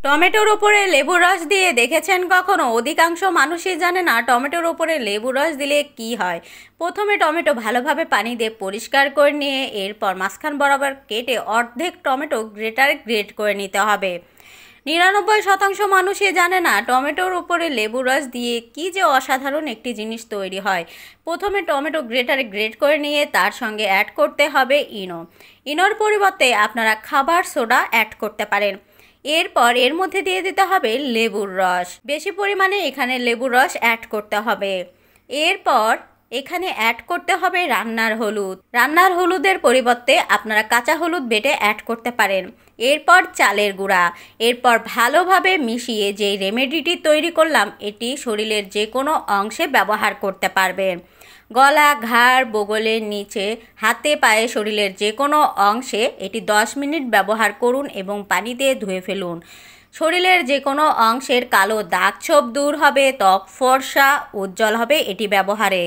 টমেটোর ওপরে লেবুর রস দিয়ে দেখেছেন কখনো? অধিকাংশ মানুষই জানে না টমেটোর ওপরে লেবুর রস দিলে কি হয়। প্রথমে টমেটো ভালোভাবে পানি দিয়ে পরিষ্কার করে নিয়ে এরপর মাঝখান বরাবর কেটে অর্ধেক টমেটো গ্রেটারে গ্রেট করে নিতে হবে। 99% মানুষই জানে না টমেটোর উপরে লেবুর রস দিয়ে কি যে অসাধারণ একটি জিনিস তৈরি হয়। প্রথমে টমেটো গ্রেটারে গ্রেট করে নিয়ে তার সঙ্গে অ্যাড করতে হবে ইনোর পরিবর্তে আপনারা খাবার সোডা অ্যাড করতে পারেন। এরপর এর মধ্যে দিয়ে দিতে হবে লেবুর রস, বেশি পরিমাণে এখানে লেবুর রস অ্যাড করতে হবে। এরপর এখানে অ্যাড করতে হবে রান্নার হলুদের পরিবর্তে আপনারা কাঁচা হলুদ বেটে অ্যাড করতে পারেন। এরপর চালের গুঁড়া, এরপর ভালোভাবে মিশিয়ে যে রেমেডিটি তৈরি করলাম এটি শরীরের যে কোনো অংশে ব্যবহার করতে পারবেন। গলা, ঘাড়, বগলের নিচে, হাতে, পায়ে, শরীরের যে কোনো অংশে এটি 10 মিনিট ব্যবহার করুন এবং পানি দিয়ে ধুয়ে ফেলুন। শরীরের যে কোনো অংশের কালো দাগ ছোপ দূর হবে, ত্বক ফর্সা উজ্জ্বল হবে এটি ব্যবহারে।